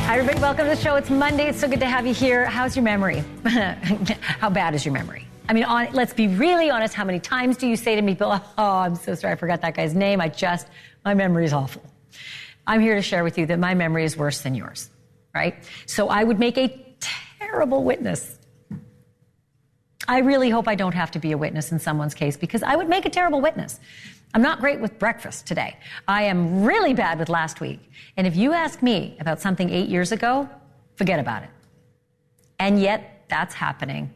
Hi, everybody. Welcome to the show. It's Monday. It's so good to have you here. How's your memory? How bad is your memory? I mean, let's be really honest. How many times do you say to me, Bill, oh, I'm so sorry, I forgot that guy's name. My memory is awful. I'm here to share with you that my memory is worse than yours, right? So I would make a terrible witness. I really hope I don't have to be a witness in someone's case because I would make a terrible witness. I'm not great with breakfast today. I am really bad with last week. And if you ask me about something 8 years ago, forget about it. And yet, that's happening.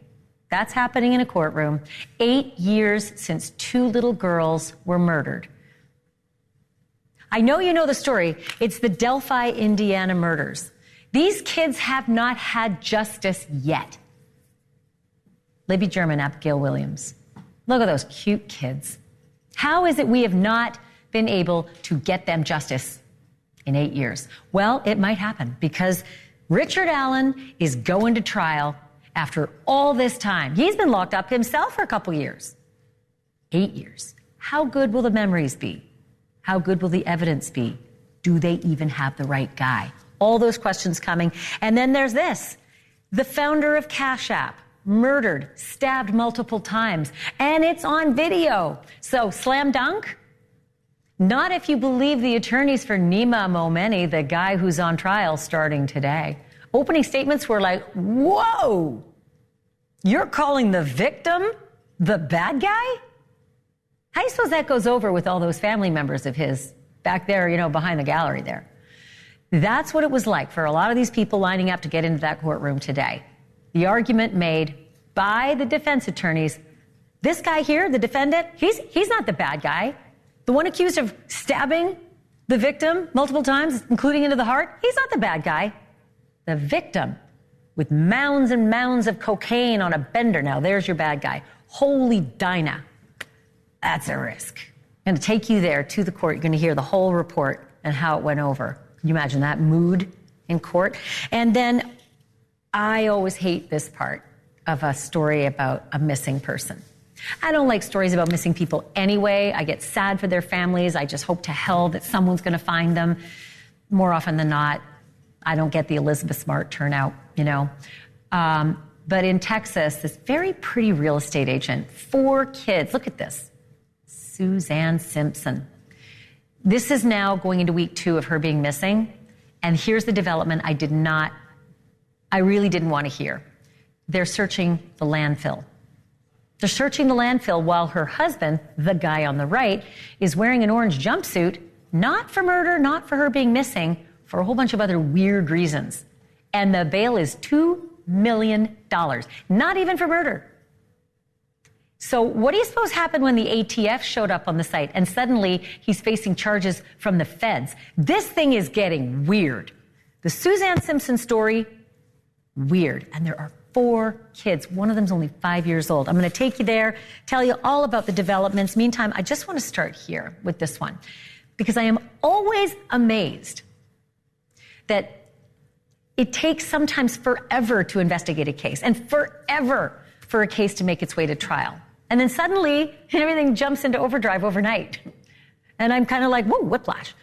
That's happening in a courtroom. 8 years since 2 little girls were murdered. I know you know the story. It's the Delphi, Indiana murders. These kids have not had justice yet. Libby German, Abigail Williams. Look at those cute kids. How is it we have not been able to get them justice in 8 years? Well, it might happen because Richard Allen is going to trial after all this time. He's been locked up himself for a couple years. 8 years. How good will the memories be? How good will the evidence be? Do they even have the right guy? All those questions coming. And then there's this. The founder of Cash App, murdered, stabbed multiple times, and it's on video. So, slam dunk? Not if you believe the attorneys for Nima Momeni, the guy who's on trial starting today. Opening statements were like, whoa, you're calling the victim the bad guy? How do you suppose that goes over with all those family members of his back there, behind the gallery there? That's what it was like for a lot of these people lining up to get into that courtroom today. The argument made by the defense attorneys, this guy here, the defendant, he's not the bad guy. The one accused of stabbing the victim multiple times, including into the heart, he's not the bad guy. The victim with mounds and mounds of cocaine on a bender. Now, there's your bad guy. Holy Dinah. That's a risk. I'm going to take you there to the court. You're going to hear the whole report and how it went over. Can you imagine that mood in court? And then I always hate this part of a story about a missing person. I don't like stories about missing people anyway. I get sad for their families. I just hope to hell that someone's going to find them. More often than not, I don't get the Elizabeth Smart turnout, But in Texas, this very pretty real estate agent, 4 kids, look at this, Suzanne Simpson. This is now going into week 2 of her being missing. And here's the development I really didn't want to hear. They're searching the landfill. They're searching the landfill while her husband, the guy on the right, is wearing an orange jumpsuit, not for murder, not for her being missing, for a whole bunch of other weird reasons. And the bail is $2 million, not even for murder. So what do you suppose happened when the ATF showed up on the site and suddenly he's facing charges from the feds? This thing is getting weird. The Suzanne Simpson story, weird. And there are 4 kids. One of them's only 5 years old. I'm going to take you there, tell you all about the developments. Meantime, I just want to start here with this one because I am always amazed that it takes sometimes forever to investigate a case and forever for a case to make its way to trial. And then suddenly everything jumps into overdrive overnight. And I'm kind of like, whoa, whiplash.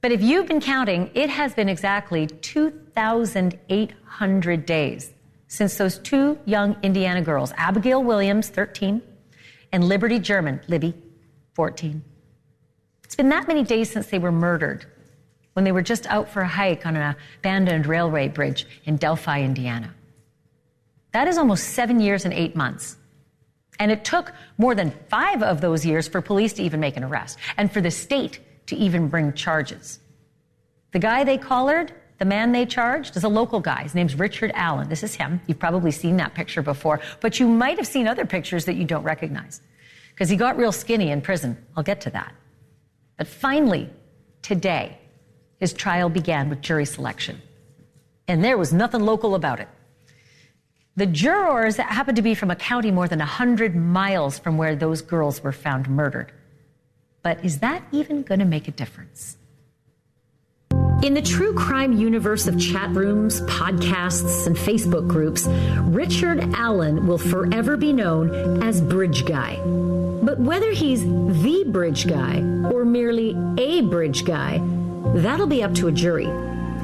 But if you've been counting, it has been exactly 2,800 days since those 2 young Indiana girls, Abigail Williams, 13, and Liberty German, Libby, 14. It's been that many days since they were murdered when they were just out for a hike on an abandoned railway bridge in Delphi, Indiana. That is almost 7 years and 8 months. And it took more than 5 of those years for police to even make an arrest and for the state to even bring charges. The guy they collared, the man they charged, is a local guy. His name's Richard Allen. This is him. You've probably seen that picture before, but you might have seen other pictures that you don't recognize because he got real skinny in prison. I'll get to that. But finally, today, his trial began with jury selection. And there was nothing local about it. The jurors happened to be from a county more than 100 miles from where those girls were found murdered. But is that even going to make a difference? In the true crime universe of chat rooms, podcasts, and Facebook groups, Richard Allen will forever be known as Bridge Guy. But whether he's the Bridge Guy or merely a Bridge Guy, that'll be up to a jury.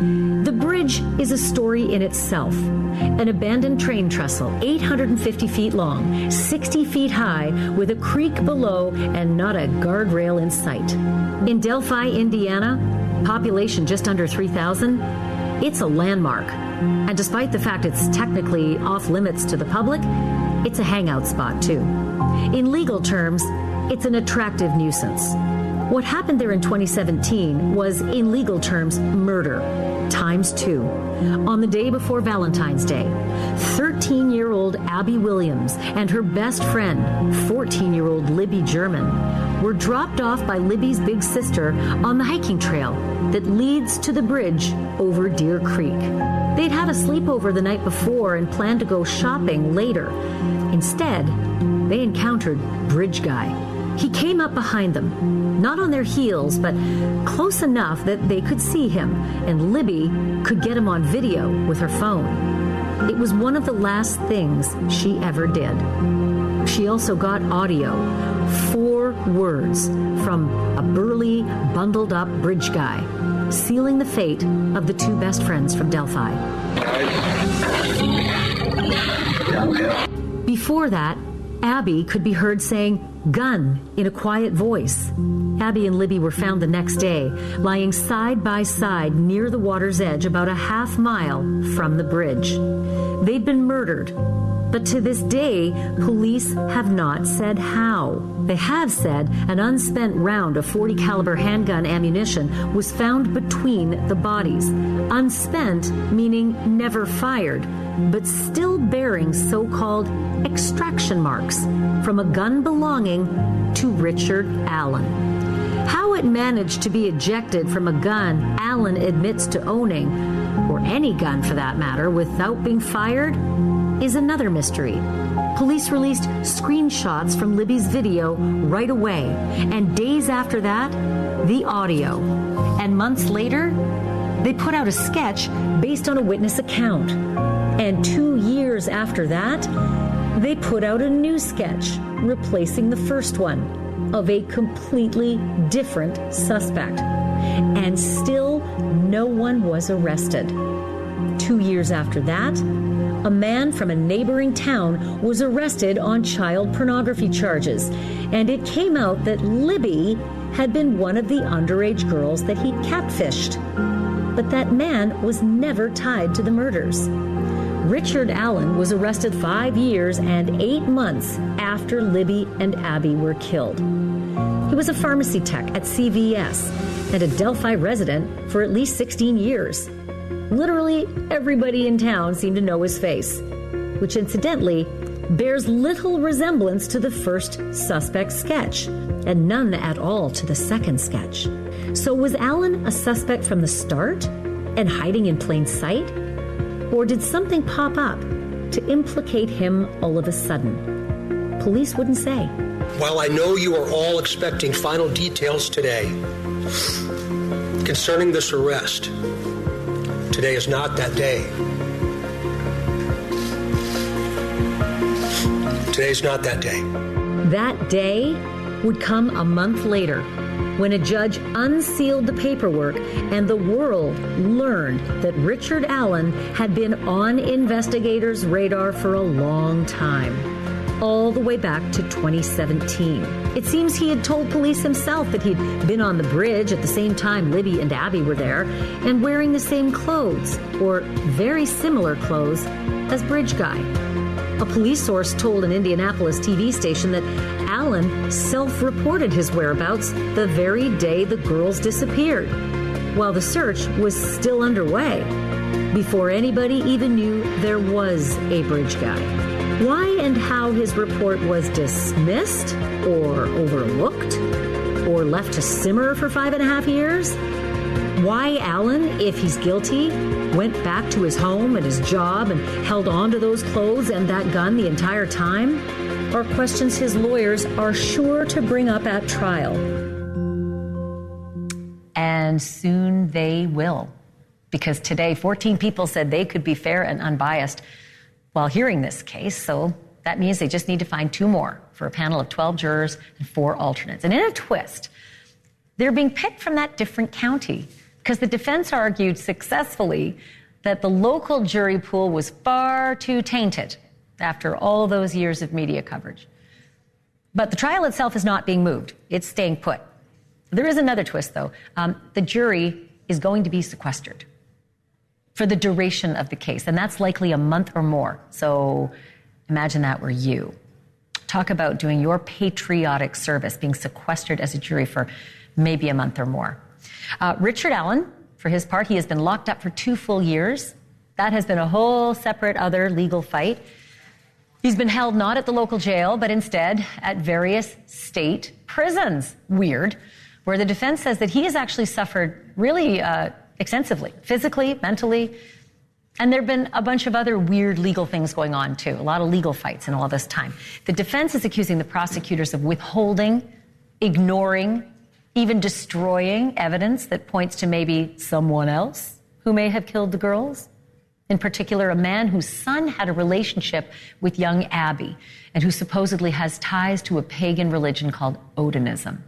The Bridge bridge is a story in itself. An abandoned train trestle, 850 feet long, 60 feet high, with a creek below and not a guardrail in sight. In Delphi, Indiana, population just under 3,000, it's a landmark. And despite the fact it's technically off limits to the public, it's a hangout spot too. In legal terms, it's an attractive nuisance. What happened there in 2017 was, in legal terms, murder, ×2. On the day before Valentine's Day, 13-year-old Abby Williams and her best friend, 14-year-old Libby German, were dropped off by Libby's big sister on the hiking trail that leads to the bridge over Deer Creek. They'd had a sleepover the night before and planned to go shopping later. Instead, they encountered Bridge Guy. He came up behind them, not on their heels, but close enough that they could see him, and Libby could get him on video with her phone. It was one of the last things she ever did. She also got audio, 4 words from a burly, bundled-up Bridge Guy, sealing the fate of the 2 best friends from Delphi. Before that, Abby could be heard saying, "Gun," in a quiet voice. Abby and Libby were found the next day, lying side by side near the water's edge about a half mile from the bridge. They'd been murdered, but to this day, police have not said how. They have said an unspent round of .40 caliber handgun ammunition was found between the bodies. Unspent meaning never fired, but still bearing so-called extraction marks from a gun belonging to Richard Allen. How it managed to be ejected from a gun Allen admits to owning, or any gun for that matter, without being fired, is another mystery. Police released screenshots from Libby's video right away, and days after that, the audio. And months later, they put out a sketch based on a witness account. And 2 years after that, they put out a new sketch, replacing the first one, of a completely different suspect. And still, no one was arrested. 2 years after that, a man from a neighboring town was arrested on child pornography charges, and it came out that Libby had been one of the underage girls that he'd catfished. But that man was never tied to the murders. Richard Allen was arrested 5 years and 8 months after Libby and Abby were killed. He was a pharmacy tech at CVS and a Delphi resident for at least 16 years. Literally everybody in town seemed to know his face, which incidentally bears little resemblance to the first suspect sketch, and none at all to the second sketch. So was Allen a suspect from the start and hiding in plain sight? Or did something pop up to implicate him all of a sudden? Police wouldn't say. While I know you are all expecting final details today concerning this arrest, today is not that day. Today's not that day. That day would come a month later, when a judge unsealed the paperwork and the world learned that Richard Allen had been on investigators' radar for a long time, all the way back to 2017. It seems he had told police himself that he'd been on the bridge at the same time Libby and Abby were there and wearing the same clothes, or very similar clothes, as Bridge Guy. A police source told an Indianapolis TV station that Allen self-reported his whereabouts the very day the girls disappeared, while the search was still underway, before anybody even knew there was a Bridge Guy. Why and how his report was dismissed or overlooked or left to simmer for 5.5 years? Why Allen, if he's guilty, went back to his home and his job and held on to those clothes and that gun the entire time, are questions his lawyers are sure to bring up at trial. And soon they will. Because today, 14 people said they could be fair and unbiased while hearing this case. So that means they just need to find 2 more for a panel of 12 jurors and 4 alternates. And in a twist, they're being picked from that different county, because the defense argued successfully that the local jury pool was far too tainted after all those years of media coverage. But the trial itself is not being moved. It's staying put. There is another twist, though. The jury is going to be sequestered for the duration of the case, and that's likely a month or more. So imagine that were you. Talk about doing your patriotic service, being sequestered as a jury for maybe a month or more. Richard Allen, for his part, he has been locked up for 2 full years. That has been a whole separate other legal fight. He's been held not at the local jail, but instead at various state prisons. Weird. Where the defense says that he has actually suffered really extensively, physically, mentally. And there have been a bunch of other weird legal things going on, too. A lot of legal fights in all this time. The defense is accusing the prosecutors of withholding, ignoring, even destroying evidence that points to maybe someone else who may have killed the girls. In particular, a man whose son had a relationship with young Abby and who supposedly has ties to a pagan religion called Odinism.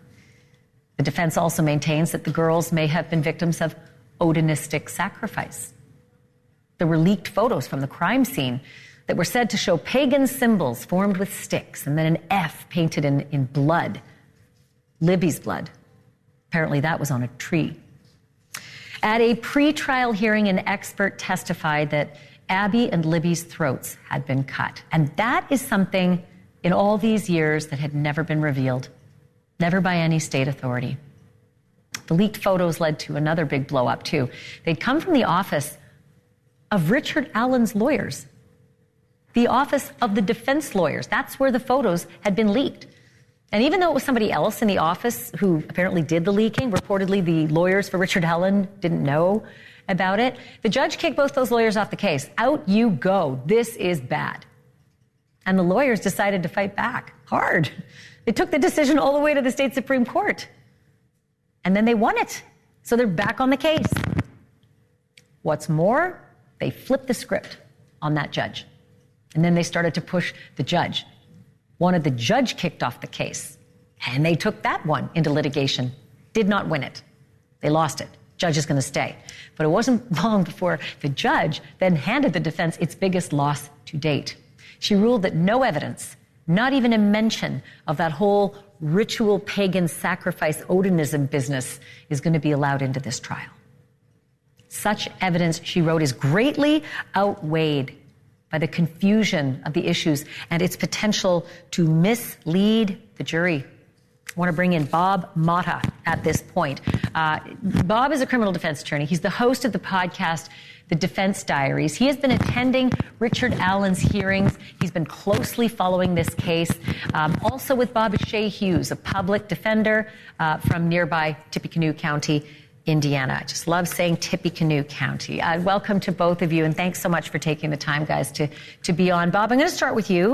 The defense also maintains that the girls may have been victims of Odinistic sacrifice. There were leaked photos from the crime scene that were said to show pagan symbols formed with sticks and then an F painted in blood, Libby's blood. Apparently that was on a tree. At a pre-trial hearing, an expert testified that Abby and Libby's throats had been cut. And that is something in all these years that had never been revealed, never by any state authority. The leaked photos led to another big blow-up, too. They'd come from the office of Richard Allen's lawyers, the office of the defense lawyers. That's where the photos had been leaked. And even though it was somebody else in the office who apparently did the leaking, reportedly the lawyers for Richard Allen didn't know about it, the judge kicked both those lawyers off the case. Out you go. This is bad. And the lawyers decided to fight back hard. They took the decision all the way to the state Supreme Court. And then they won it. So they're back on the case. What's more, they flipped the script on that judge. And then they started to push the judge. Wanted the judge kicked off the case. And they took that one into litigation. Did not win it. They lost it. Judge is going to stay. But it wasn't long before the judge then handed the defense its biggest loss to date. She ruled that no evidence, not even a mention of that whole ritual pagan sacrifice Odinism business is going to be allowed into this trial. Such evidence, she wrote, is greatly outweighed by the confusion of the issues and its potential to mislead the jury. I want to bring in Bob Motta at this point. Bob is a criminal defense attorney. He's the host of the podcast, The Defense Diaries. He has been attending Richard Allen's hearings. He's been closely following this case. Also with Bob Ashleigh Hughes, a public defender from nearby Tippecanoe County, Indiana. I just love saying Tippecanoe County. Welcome to both of you, and thanks so much for taking the time, guys, to be on. Bob, I'm going to start with you.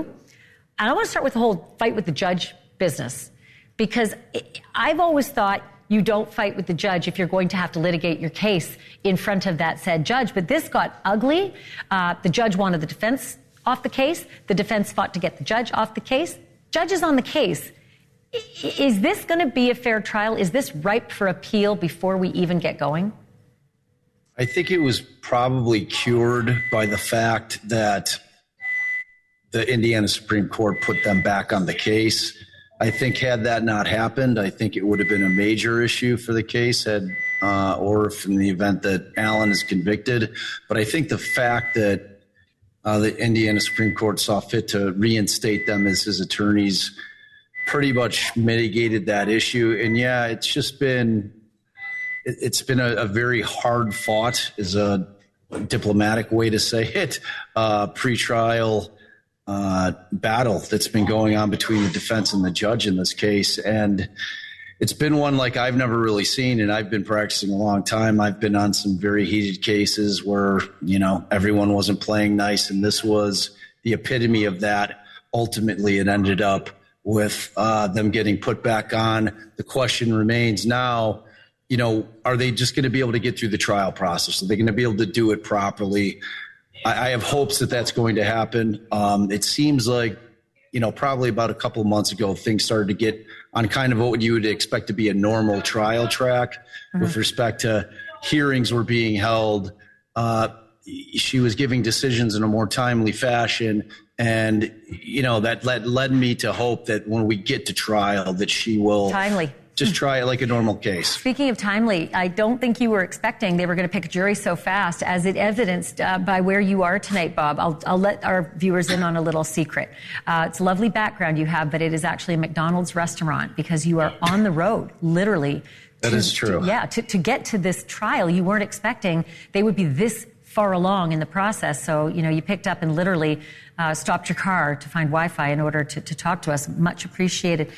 And I want to start with the whole fight with the judge business, because I've always thought you don't fight with the judge if you're going to have to litigate your case in front of that said judge. But this got ugly. The judge wanted the defense off the case. The defense fought to get the judge off the case. Judge is on the case. Is this going to be a fair trial? Is this ripe for appeal before we even get going? I think it was probably cured by the fact that the Indiana Supreme Court put them back on the case. I think had that not happened, I think it would have been a major issue for the case, or if in the event that Allen is convicted. But I think the fact that the Indiana Supreme Court saw fit to reinstate them as his attorneys pretty much mitigated that issue. And yeah, it's been a very hard fought, is a diplomatic way to say it, pretrial battle that's been going on between the defense and the judge in this case. And it's been one like I've never really seen, and I've been practicing a long time. I've been on some very heated cases where, everyone wasn't playing nice, and this was the epitome of that. Ultimately, it ended up with them getting put back on. The question remains now, are they just going to be able to get through the trial process? Are they going to be able to do it properly? I have hopes that that's going to happen. It seems like, probably about a couple of months ago, things started to get on kind of what you would expect to be a normal trial track with respect to hearings were being held. she was giving decisions in a more timely fashion. And, that led me to hope that when we get to trial that she will timely just try it like a normal case. Speaking of timely, I don't think you were expecting they were going to pick a jury so fast, as it evidenced by where you are tonight, Bob. I'll let our viewers in on a little secret. It's a lovely background you have, but it is actually a McDonald's restaurant, because you are on the road, literally. That is true. To get to this trial, you weren't expecting they would be this far along in the process. So, you picked up and literally stopped your car to find Wi-Fi in order to talk to us. Much appreciated.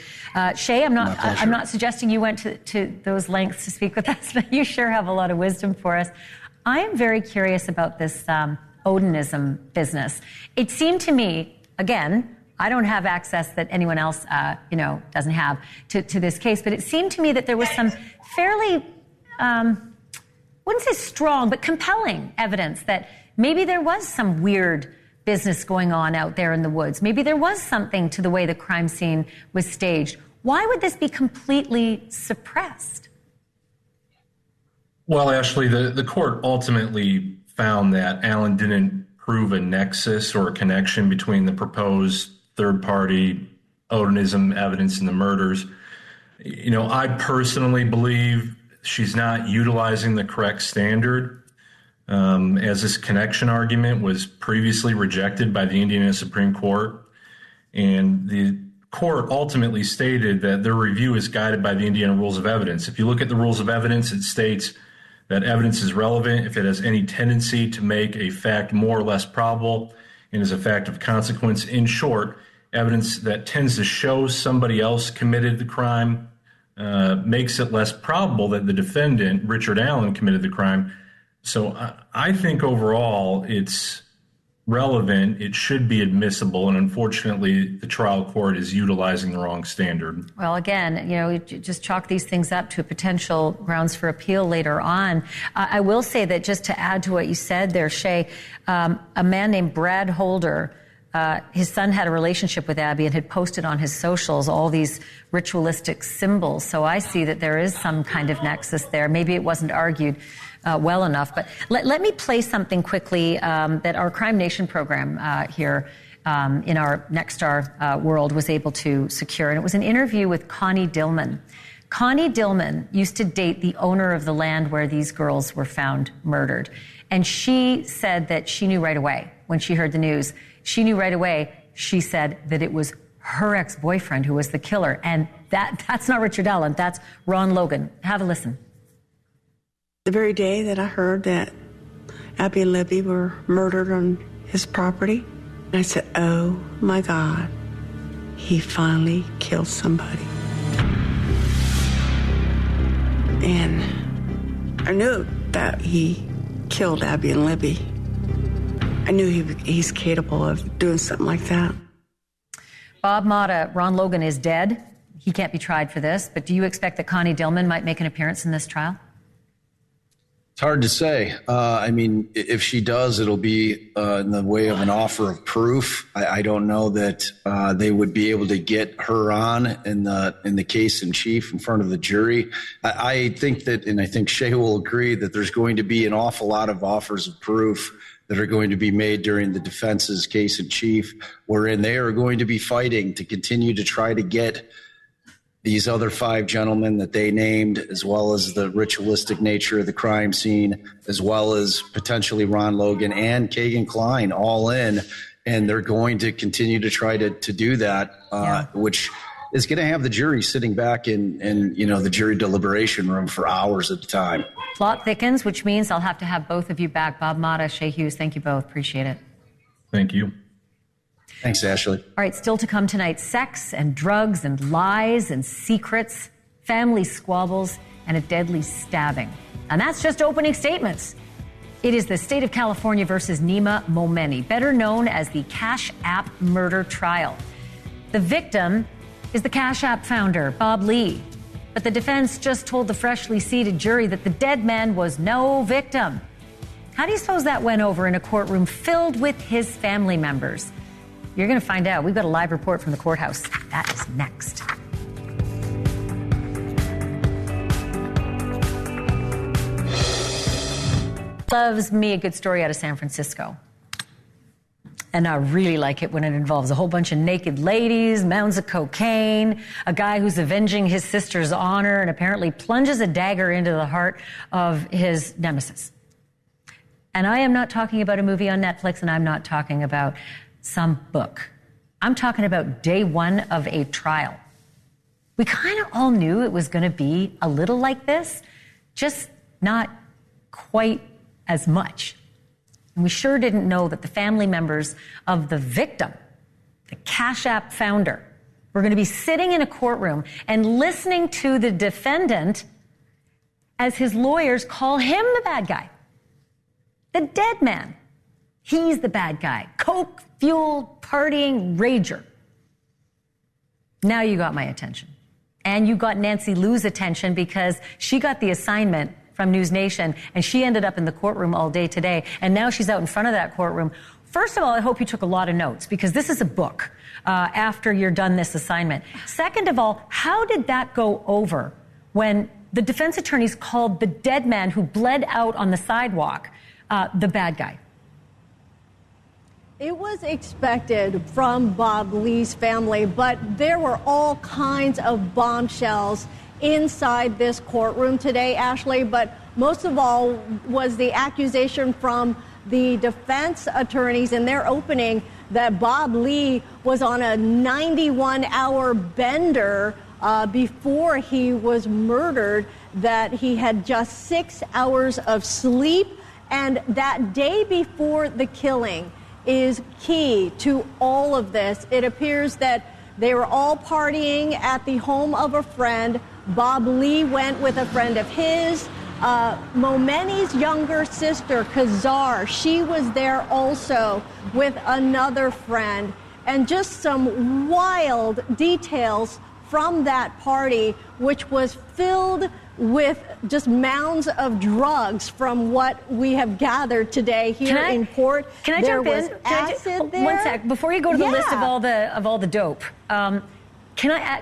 Shay, I'm not suggesting you went to those lengths to speak with us, but you sure have a lot of wisdom for us. I am very curious about this Odinism business. It seemed to me, again, I don't have access that anyone else, doesn't have to this case, but it seemed to me that there was some fairly, wouldn't say strong, but compelling evidence that maybe there was some weird business going on out there in the woods. Maybe there was something to the way the crime scene was staged. Why would this be completely suppressed? Well, Ashleigh, the court ultimately found that Allen didn't prove a nexus or a connection between the proposed third-party Odinism evidence and the murders. I personally believe she's not utilizing the correct standard, as this connection argument was previously rejected by the Indiana Supreme Court. And the court ultimately stated that their review is guided by the Indiana Rules of Evidence. If you look at the Rules of Evidence, it states that evidence is relevant if it has any tendency to make a fact more or less probable and is a fact of consequence. In short, evidence that tends to show somebody else committed the crime makes it less probable that the defendant, Richard Allen, committed the crime. So I think overall it's relevant, it should be admissible, and unfortunately the trial court is utilizing the wrong standard. Well, again, just chalk these things up to potential grounds for appeal later on. I will say that, just to add to what you said there, Shay, a man named Brad Holder, his son had a relationship with Abby and had posted on his socials all these ritualistic symbols. So I see that there is some kind of nexus there. Maybe it wasn't argued well enough. But let me play something quickly that our Crime Nation program here in our Next Star world was able to secure. And it was an interview with Connie Dillman. Connie Dillman used to date the owner of the land where these girls were found murdered. And she said that she knew right away when she heard the news. She knew right away, she said, that it was her ex-boyfriend who was the killer. And that's not Richard Allen, that's Ron Logan. Have a listen. The very day that I heard that Abby and Libby were murdered on his property, I said, oh my God, he finally killed somebody. And I knew that he killed Abby and Libby. I knew he's capable of doing something like that. Bob Motta, Ron Logan is dead. He can't be tried for this, but do you expect that Connie Dillman might make an appearance in this trial? It's hard to say. If she does, it'll be in the way of an offer of proof. I don't know that they would be able to get her on in the case in chief in front of the jury. I think that, and I think Shay will agree, that there's going to be an awful lot of offers of proof that are going to be made during the defense's case in chief, wherein they are going to be fighting to continue to try to get these other 5 gentlemen that they named, as well as the ritualistic nature of the crime scene, as well as potentially Ron Logan and Kagan Klein all in. And they're going to continue to try to do that, which is going to have the jury sitting back in the jury deliberation room for hours at a time. Plot thickens, which means I'll have to have both of you back. Bob Motta, Shay Hughes, thank you both. Appreciate it. Thank you. Thanks, Ashleigh. All right, still to come tonight, sex and drugs and lies and secrets, family squabbles, and a deadly stabbing. And that's just opening statements. It is the state of California versus Nima Momeni, better known as the Cash App murder trial. The victim is the Cash App founder, Bob Lee. But the defense just told the freshly seated jury that the dead man was no victim. How do you suppose that went over in a courtroom filled with his family members? You're going to find out. We've got a live report from the courthouse. That is next. Loves me a good story out of San Francisco. And I really like it when it involves a whole bunch of naked ladies, mounds of cocaine, a guy who's avenging his sister's honor and apparently plunges a dagger into the heart of his nemesis. And I am not talking about a movie on Netflix, and I'm not talking about some book. I'm talking about day one of a trial. We kind of all knew it was going to be a little like this, just not quite as much. And we sure didn't know that the family members of the victim, the Cash App founder, were going to be sitting in a courtroom and listening to the defendant as his lawyers call him the bad guy. The dead man. He's the bad guy. Coke-fueled, partying rager. Now you got my attention. And you got Nancy Liu's attention because she got the assignment from NewsNation, and she ended up in the courtroom all day today, and now she's out in front of that courtroom. First of all, I hope you took a lot of notes, because this is a book after you're done this assignment. Second of all, how did that go over when the defense attorneys called the dead man who bled out on the sidewalk the bad guy? It was expected from Bob Lee's family, but there were all kinds of bombshells inside this courtroom today, Ashleigh, but most of all was the accusation from the defense attorneys in their opening that Bob Lee was on a 91-hour bender before he was murdered, that he had just 6 hours of sleep, and that day before the killing is key to all of this. It appears that they were all partying at the home of a friend. Bob Lee went with a friend of his. Momeni's younger sister, Kazar, she was there also with another friend. And just some wild details from that party, which was filled with just mounds of drugs from what we have gathered today here in court. Can I jump in? Acid there. 1 sec. Before you go to the list of all the dope, can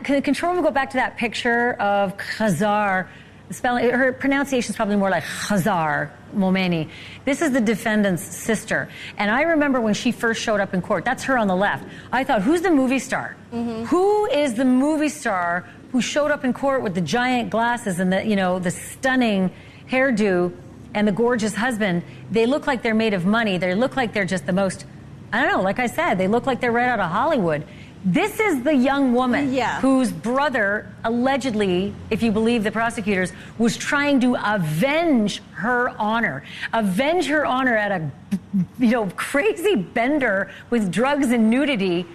the control room go back to that picture of Khazar? Spelling, her pronunciation is probably more like Khazar Momeni. This is the defendant's sister. And I remember when she first showed up in court, that's her on the left. I thought, who's the movie star? Mm-hmm. Who is the movie star who showed up in court with the giant glasses and the stunning hairdo and the gorgeous husband? They look like they're made of money. They look like they're just the most, I don't know, like I said, they look like they're right out of Hollywood. This is the young woman whose brother, allegedly, if you believe the prosecutors, was trying to avenge her honor. Avenge her honor at a, crazy bender with drugs and nudity,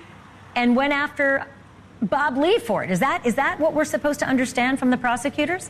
and went after Bob Lee for it. Is that what we're supposed to understand from the prosecutors?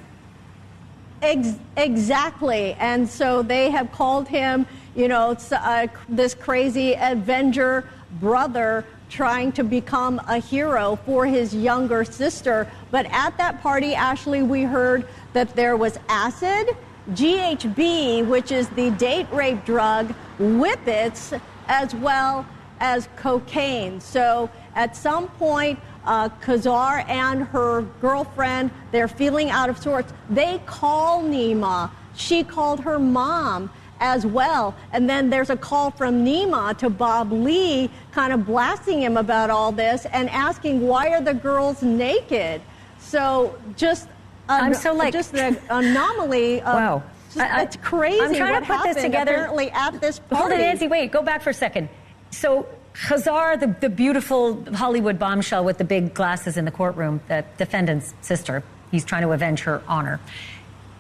Exactly. And so they have called him, this crazy avenger brother trying to become a hero for his younger sister. But at that party, Ashleigh, we heard that there was acid, GHB, which is the date rape drug, whippets, as well as cocaine. So at some point, Khazar and her girlfriend, they're feeling out of sorts. They call Nima. She called her mom as well. And then there's a call from Nima to Bob Lee, kind of blasting him about all this and asking, why are the girls naked? So just the anomaly of, wow. It's crazy. I'm trying to put this together. Apparently at this party. Hold it, Nancy, wait, go back for a second. So Khazar, the beautiful Hollywood bombshell with the big glasses in the courtroom, the defendant's sister, he's trying to avenge her honor.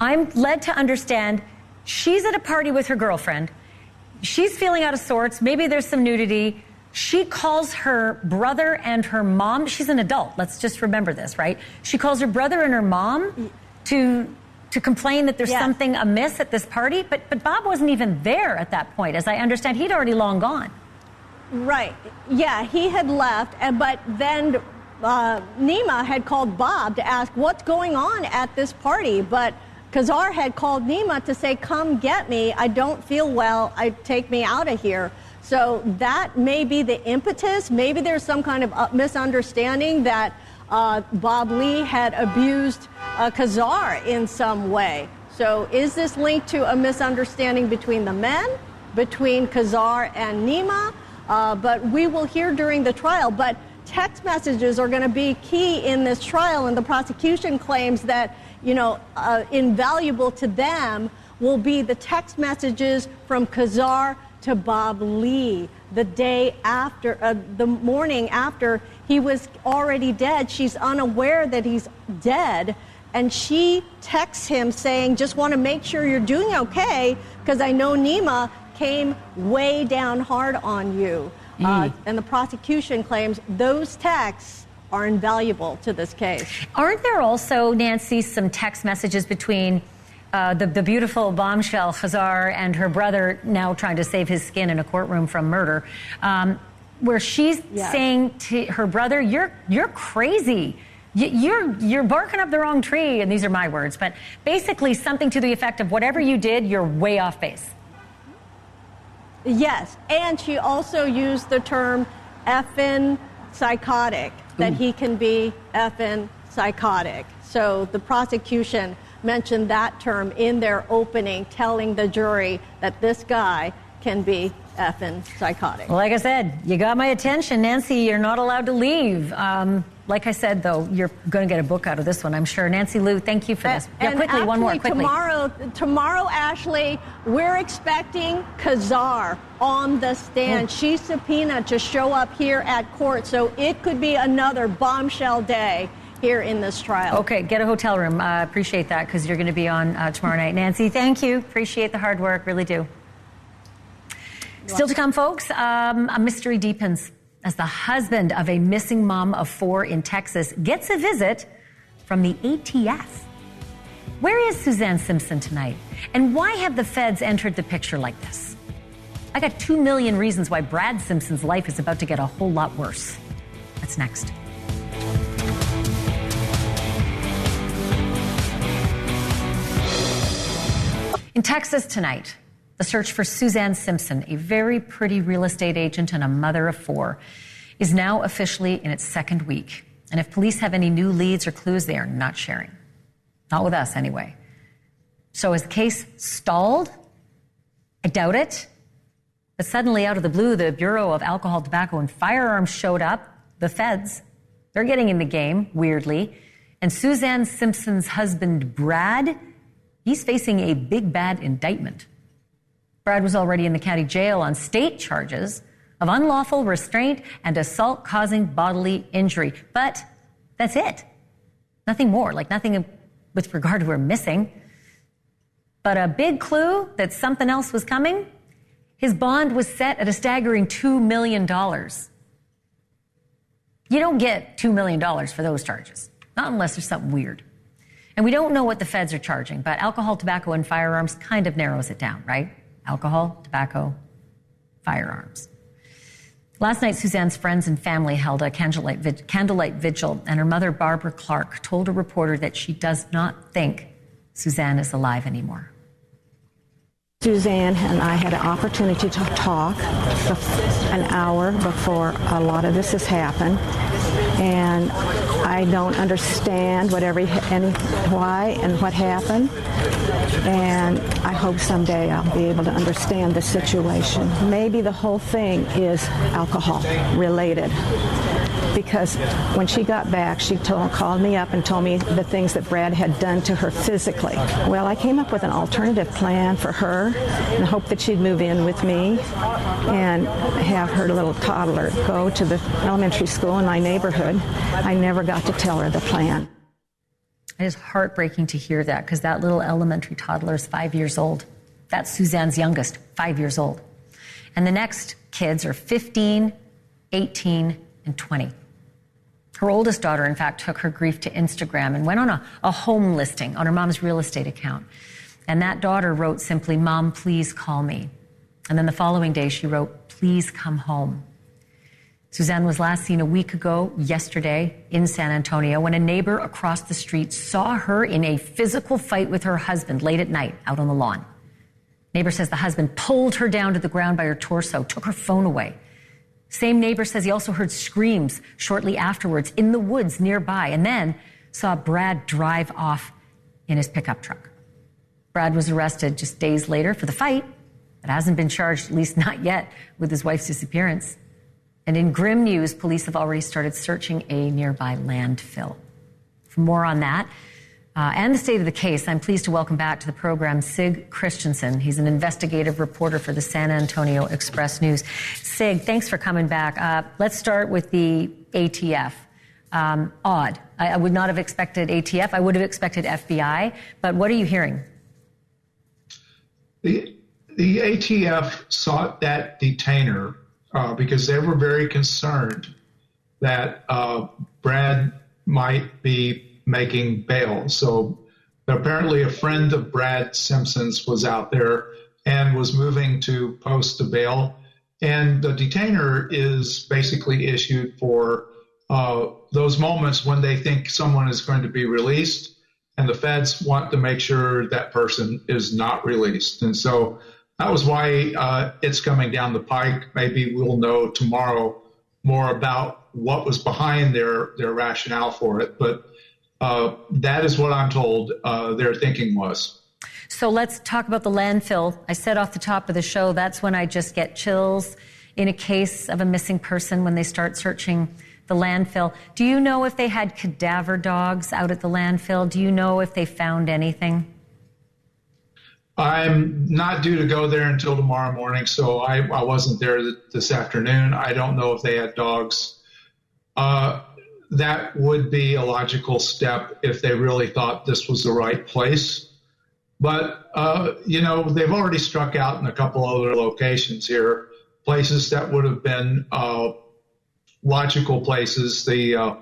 I'm led to understand she's at a party with her girlfriend. She's feeling out of sorts. Maybe there's some nudity. She calls her brother and her mom. She's an adult. Let's just remember this, right? She calls her brother and her mom to complain that there's something amiss at this party. But Bob wasn't even there at that point. As I understand, he'd already long gone. Right. Yeah, he had left. But then Nima had called Bob to ask what's going on at this party. But Khazar had called Nima to say, come get me. I don't feel well. Take me out of here. So that may be the impetus. Maybe there's some kind of misunderstanding that Bob Lee had abused Khazar in some way. So is this linked to a misunderstanding between the men, between Khazar and Nima? But we will hear during the trial. But text messages are going to be key in this trial, and the prosecution claims that, invaluable to them will be the text messages from Khazar to Bob Lee the day after, the morning after he was already dead. She's unaware that he's dead, and she texts him saying, just want to make sure you're doing okay, because I know Nima came way down hard on you. And the prosecution claims those texts are invaluable to this case. Aren't there also, Nancy, some text messages between the beautiful bombshell Khazar and her brother, now trying to save his skin in a courtroom from murder, where she's saying to her brother, "You're crazy. You're barking up the wrong tree," and these are my words, but basically something to the effect of, whatever you did, you're way off base. Yes, and she also used the term effing psychotic, that he can be effing psychotic. So the prosecution mentioned that term in their opening, telling the jury that this guy can be effing psychotic. Like I said, you got my attention, Nancy. You're not allowed to leave. Like I said, though, you're going to get a book out of this one, I'm sure. Nancy Liu, thank you for this. Quickly, one more. Tomorrow, Ashleigh, we're expecting Khazar on the stand. She's subpoenaed to show up here at court, so it could be another bombshell day here in this trial. Okay, get a hotel room. Appreciate that, because you're going to be on tomorrow night. Nancy, thank you. Appreciate the hard work. Really do. Still to come, folks, a mystery deepens as the husband of a missing mom of 4 in Texas gets a visit from the ATF. Where is Suzanne Simpson tonight? And why have the feds entered the picture like this? I got 2 million reasons why Brad Simpson's life is about to get a whole lot worse. That's next. In Texas tonight, the search for Suzanne Simpson, a very pretty real estate agent and a mother of 4, is now officially in its 2nd week. And if police have any new leads or clues, they are not sharing. Not with us, anyway. So is the case stalled? I doubt it. But suddenly, out of the blue, the Bureau of Alcohol, Tobacco, and Firearms showed up. The feds, they're getting in the game, weirdly. And Suzanne Simpson's husband, Brad, he's facing a big bad indictment. Brad was already in the county jail on state charges of unlawful restraint and assault causing bodily injury. But that's it. Nothing more, like nothing with regard to her missing. But a big clue that something else was coming, his bond was set at a staggering $2 million. You don't get $2 million for those charges, not unless there's something weird. And we don't know what the feds are charging, but alcohol, tobacco, and firearms kind of narrows it down, right? Alcohol, tobacco, firearms. Last night, Suzanne's friends and family held a candlelight vigil, and her mother, Barbara Clark, told a reporter that she does not think Suzanne is alive anymore. Suzanne and I had an opportunity to talk an hour before a lot of this has happened, and I don't understand why and what happened, and I hope someday I'll be able to understand the situation. Maybe the whole thing is alcohol related, because when she got back, she called me up and told me the things that Brad had done to her physically. Well, I came up with an alternative plan for her and hoped that she'd move in with me and have her little toddler go to the elementary school in my neighborhood. I never got to tell her the plan. It is heartbreaking to hear that, because that little elementary toddler is 5 years old. That's Suzanne's youngest, 5 years old. And the next kids are 15, 18, and 20. Her oldest daughter, in fact, took her grief to Instagram and went on a home listing on her mom's real estate account. And that daughter wrote simply, "Mom, please call me." And then the following day she wrote, "Please come home." Suzanne was last seen a week ago, yesterday, in San Antonio, when a neighbor across the street saw her in a physical fight with her husband late at night out on the lawn. Neighbor says the husband pulled her down to the ground by her torso, took her phone away. Same neighbor says he also heard screams shortly afterwards in the woods nearby, and then saw Brad drive off in his pickup truck. Brad was arrested just days later for the fight, but hasn't been charged, at least not yet, with his wife's disappearance. And in grim news, police have already started searching a nearby landfill. For more on that and the state of the case, I'm pleased to welcome back to the program Sig Christensen. He's an investigative reporter for the San Antonio Express News. Sig, thanks for coming back. Let's start with the ATF. Odd. I would not have expected ATF. I would have expected FBI. But what are you hearing? The ATF sought that detainer because they were very concerned that Brad might be making bail. So apparently a friend of Brad Simpson's was out there and was moving to post a bail. And the detainer is basically issued for those moments when they think someone is going to be released, and the feds want to make sure that person is not released. And so that was why it's coming down the pike. Maybe we'll know tomorrow more about what was behind their rationale for it. But that is what I'm told their thinking was. So let's talk about the landfill. I said off the top of the show, that's when I just get chills in a case of a missing person when they start searching the landfill. Do you know if they had cadaver dogs out at the landfill? Do you know if they found anything? I'm not due to go there until tomorrow morning, so I wasn't there this afternoon. I don't know if they had dogs. That would be a logical step if they really thought this was the right place. But, they've already struck out in a couple other locations here, places that would have been logical places. The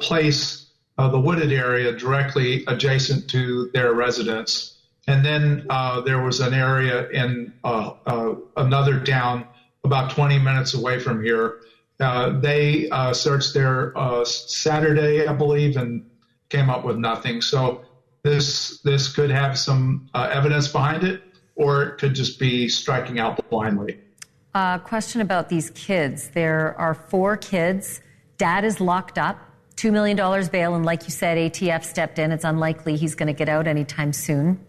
place, the wooded area directly adjacent to their residence. And then there was an area in another town about 20 minutes away from here. They searched there Saturday, I believe, and came up with nothing. So this could have some evidence behind it, or it could just be striking out blindly. Question about these kids. There are 4 kids. Dad is locked up, $2 million bail, and like you said, ATF stepped in. It's unlikely he's going to get out anytime soon.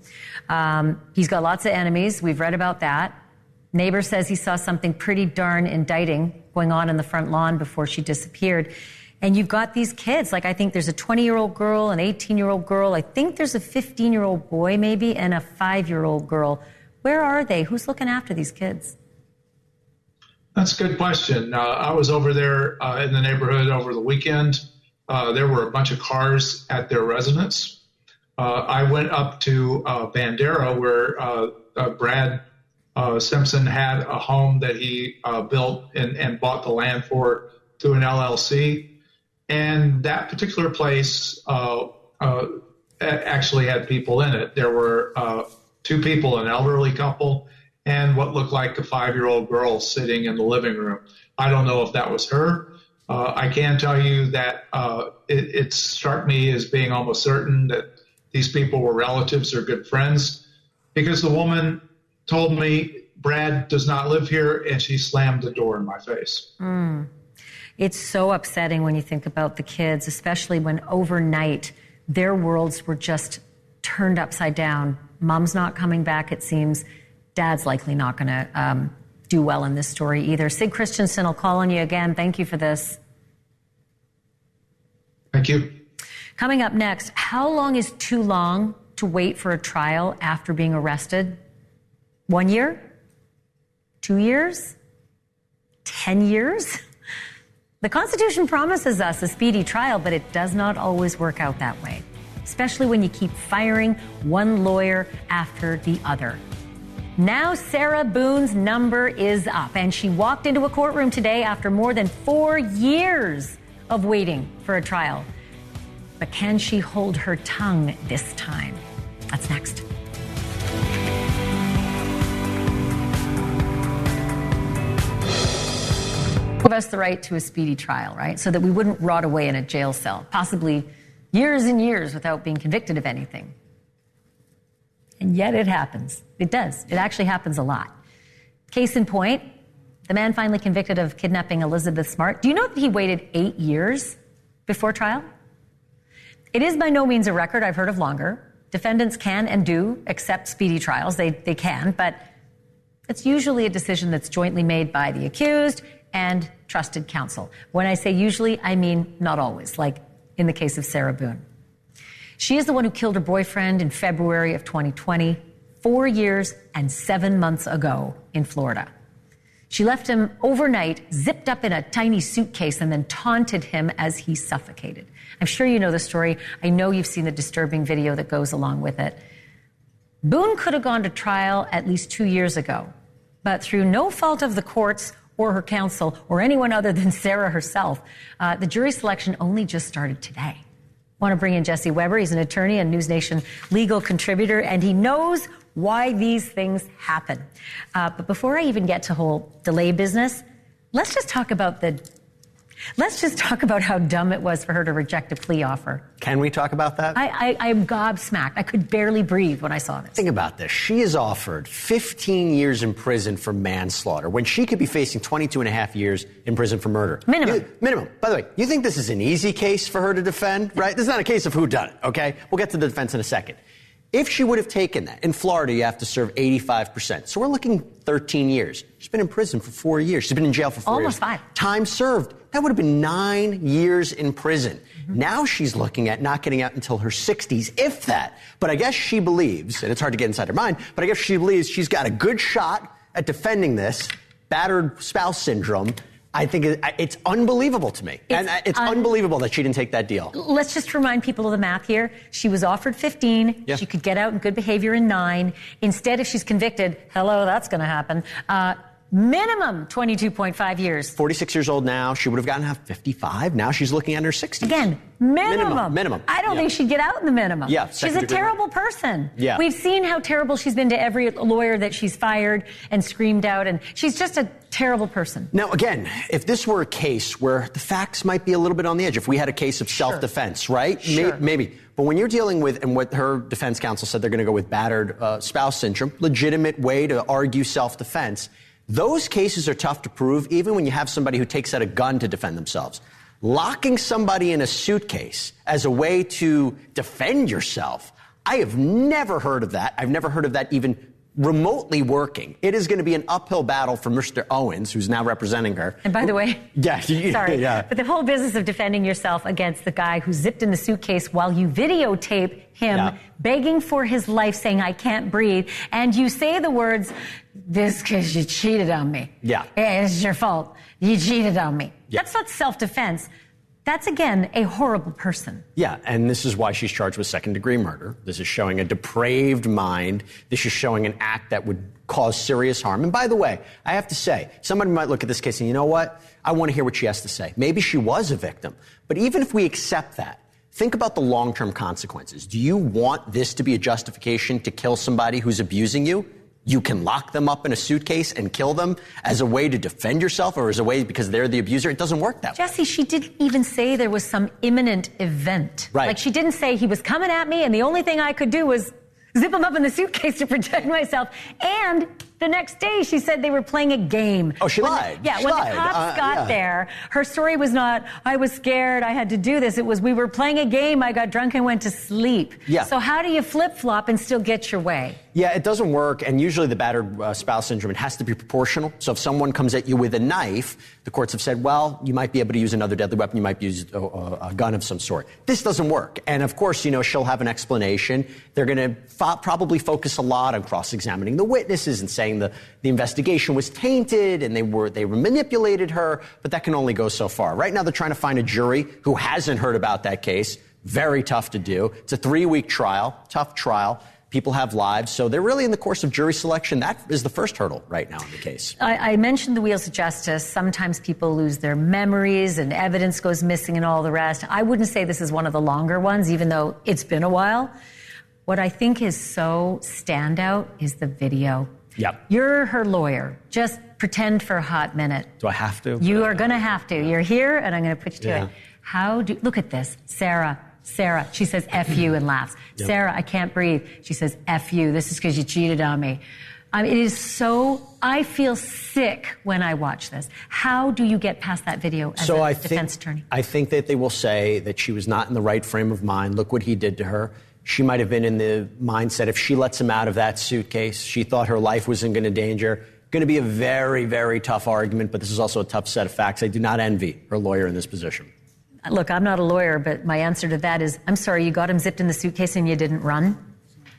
He's got lots of enemies. We've read about that. Neighbor says he saw something pretty darn indicting going on in the front lawn before she disappeared. And you've got these kids. Like, I think there's a 20-year-old girl, an 18-year-old girl. I think there's a 15-year-old boy maybe, and a 5-year-old girl. Where are they? Who's looking after these kids? That's a good question. I was over there in the neighborhood over the weekend. There were a bunch of cars at their residence. I went up to Bandera, where Brad Simpson had a home that he built and bought the land for through an LLC. And that particular place actually had people in it. There were 2 people, an elderly couple, and what looked like a 5-year-old girl sitting in the living room. I don't know if that was her. I can tell you that it struck me as being almost certain that these people were relatives or good friends, because the woman told me Brad does not live here, and she slammed the door in my face. It's so upsetting when you think about the kids, especially when overnight their worlds were just turned upside down. Mom's not coming back, it seems. Dad's likely not going to do well in this story either. Sig Christensen, I'll call on you again. Thank you for this. Thank you. Coming up next, how long is too long to wait for a trial after being arrested? 1 year? 2 years? 10 years? The Constitution promises us a speedy trial, but it does not always work out that way, especially when you keep firing one lawyer after the other. Now Sarah Boone's number is up, and she walked into a courtroom today after more than 4 years of waiting for a trial. But can she hold her tongue this time? That's next. Give us the right to a speedy trial, right? So that we wouldn't rot away in a jail cell, possibly years and years without being convicted of anything. And yet it happens. It does. It actually happens a lot. Case in point, the man finally convicted of kidnapping Elizabeth Smart. Do you know that he waited 8 years before trial? It is by no means a record. I've heard of longer. Defendants can and do accept speedy trials. They can, but it's usually a decision that's jointly made by the accused and trusted counsel. When I say usually, I mean not always, like in the case of Sarah Boone. She is the one who killed her boyfriend in February of 2020, 4 years and 7 months ago in Florida. She left him overnight, zipped up in a tiny suitcase, and then taunted him as he suffocated. I'm sure you know the story. I know you've seen the disturbing video that goes along with it. Boone could have gone to trial at least 2 years ago, but through no fault of the courts or her counsel or anyone other than Sarah herself, the jury selection only just started today. I want to bring in Jesse Weber. He's an attorney and NewsNation legal contributor, and he knows why these things happen. But before I even get to whole delay business, let's just talk about how dumb it was for her to reject a plea offer. Can we talk about that? I'm gobsmacked. I could barely breathe when I saw this. Think about this. She is offered 15 years in prison for manslaughter when she could be facing 22 and a half years in prison for murder. Minimum. By the way, you think this is an easy case for her to defend, right? This is not a case of who done it, okay? We'll get to the defense in a second. If she would have taken that, in Florida, you have to serve 85%. So we're looking 13 years. She's been in prison for 4 years. She's been in jail for 4 years. Almost 5. Time served. That would have been 9 years in prison. Mm-hmm. Now she's looking at not getting out until her 60s, if that. But I guess she believes, and it's hard to get inside her mind, but I guess she believes she's got a good shot at defending this battered spouse syndrome. I think it's unbelievable to me. It's unbelievable that she didn't take that deal. Let's just remind people of the math here. She was offered 15. Yeah. She could get out in good behavior in 9. Instead, if she's convicted, hello, that's going to happen. Minimum 22.5 years. 46 years old now. She would have gotten out 55. Now she's looking at her 60s. Again, minimum. I don't think she'd get out in the minimum. Yeah, she's a terrible person. Yeah. We've seen how terrible she's been to every lawyer that she's fired and screamed out, and she's just a terrible person. Now, again, if this were a case where the facts might be a little bit on the edge, if we had a case of self-defense, right? Sure. Maybe. But when you're dealing with, and what her defense counsel said, they're going to go with battered spouse syndrome, legitimate way to argue self-defense. Those cases are tough to prove, even when you have somebody who takes out a gun to defend themselves. Locking somebody in a suitcase as a way to defend yourself, I have never heard of that. I've never heard of that even remotely working. It is going to be an uphill battle for Mr. Owens, who's now representing her. And by the way, sorry, yeah. But the whole business of defending yourself against the guy who zipped in the suitcase while you videotape him begging for his life, saying, I can't breathe, and you say the words, this because you cheated on me. Yeah. It's your fault. You cheated on me. Yeah. That's not self-defense. That's, again, a horrible person. Yeah, and this is why she's charged with second-degree murder. This is showing a depraved mind. This is showing an act that would cause serious harm. And by the way, I have to say, somebody might look at this case and, you know what? I want to hear what she has to say. Maybe she was a victim. But even if we accept that, think about the long-term consequences. Do you want this to be a justification to kill somebody who's abusing you? You can lock them up in a suitcase and kill them as a way to defend yourself or as a way because they're the abuser. It doesn't work that way. Jesse, she didn't even say there was some imminent event. Right. Like, she didn't say he was coming at me and the only thing I could do was zip him up in the suitcase to protect myself. And the next day, she said they were playing a game. Oh, she lied. When the cops got there, her story was not, I was scared, I had to do this. It was, we were playing a game, I got drunk and went to sleep. Yeah. So how do you flip-flop and still get your way? Yeah, it doesn't work. And usually the battered spouse syndrome, it has to be proportional. So if someone comes at you with a knife, the courts have said, well, you might be able to use another deadly weapon. You might use a gun of some sort. This doesn't work. And of course, she'll have an explanation. They're going to probably focus a lot on cross-examining the witnesses and saying the investigation was tainted and they manipulated her. But that can only go so far. Right now, they're trying to find a jury who hasn't heard about that case. Very tough to do. It's a 3-week trial, tough trial. People have lives, so they're really in the course of jury selection. That is the first hurdle right now in the case. I mentioned the wheels of justice. Sometimes people lose their memories and evidence goes missing and all the rest. I wouldn't say this is one of the longer ones, even though it's been a while. What I think is so standout is the video. Yep. You're her lawyer. Just pretend for a hot minute. Do I have to? You are going to have to. You're here, and I'm going to put you to it. Look at this. Sarah, she says, F you, and laughs. Yep. Sarah, I can't breathe. She says, F you. This is because you cheated on me. It is so, I feel sick when I watch this. How do you get past that video as a defense attorney? I think that they will say that she was not in the right frame of mind. Look what he did to her. She might have been in the mindset if she lets him out of that suitcase, she thought her life was in danger. Going to be a very, very tough argument, but this is also a tough set of facts. I do not envy her lawyer in this position. Look, I'm not a lawyer, but my answer to that is, I'm sorry, you got him zipped in the suitcase and you didn't run?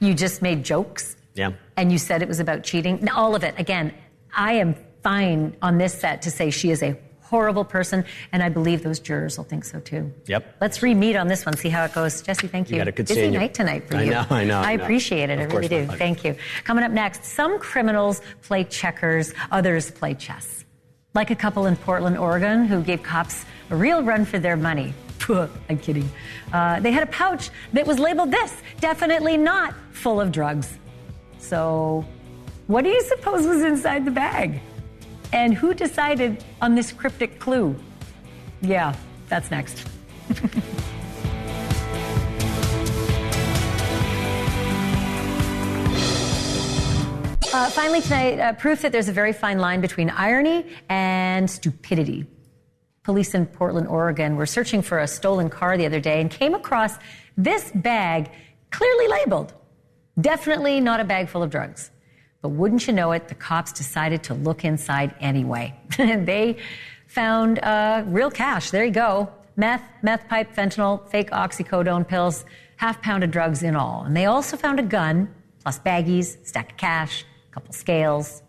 You just made jokes? Yeah. And you said it was about cheating? All of it. Again, I am fine on this set to say she is a horrible person, and I believe those jurors will think so too. Yep. Let's re-meet on this one, see how it goes. Jesse, thank you. You got a good busy seeing night tonight for you. I know. I appreciate it. I really do. Thank you. Coming up next, some criminals play checkers, others play chess. Like a couple in Portland, Oregon, who gave cops a real run for their money. I'm kidding. They had a pouch that was labeled this, definitely not full of drugs. So what do you suppose was inside the bag? And who decided on this cryptic clue? Yeah, that's next. Finally tonight, proof that there's a very fine line between irony and stupidity. Police in Portland, Oregon were searching for a stolen car the other day and came across this bag clearly labeled. Definitely not a bag full of drugs. But wouldn't you know it, the cops decided to look inside anyway. They found real cash. There you go. Meth pipe, fentanyl, fake oxycodone pills, half pound of drugs in all. And they also found a gun, plus baggies, stack of cash, a couple scales.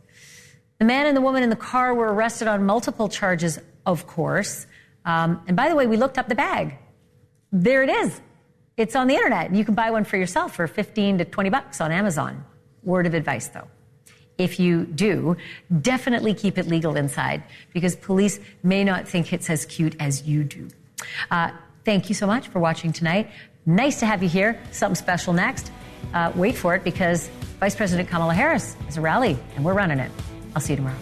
The man and the woman in the car were arrested on multiple charges, of course. And by the way, we looked up the bag. There it is. It's on the internet. You can buy one for yourself for $15 to $20 on Amazon. Word of advice, though. If you do, definitely keep it legal inside, because police may not think it's as cute as you do. Thank you so much for watching tonight. Nice to have you here. Something special next. Wait for it, because Vice President Kamala Harris has a rally, and we're running it. I'll see you tomorrow.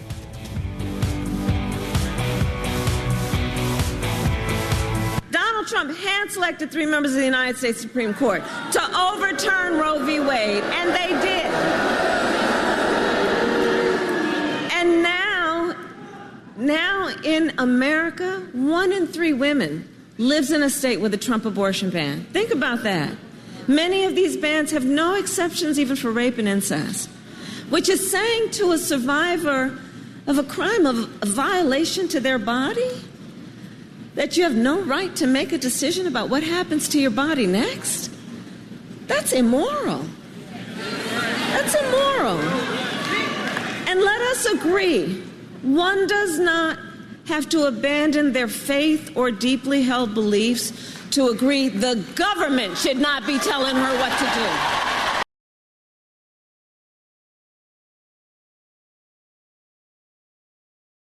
Donald Trump hand-selected 3 members of the United States Supreme Court to overturn Roe v. Wade, and they did. And now in America, 1 in 3 women lives in a state with a Trump abortion ban. Think about that. Many of these bans have no exceptions even for rape and incest, which is saying to a survivor of a crime, of a violation to their body, that you have no right to make a decision about what happens to your body next. That's immoral. That's immoral. And let us agree, one does not have to abandon their faith or deeply held beliefs to agree the government should not be telling her what to do.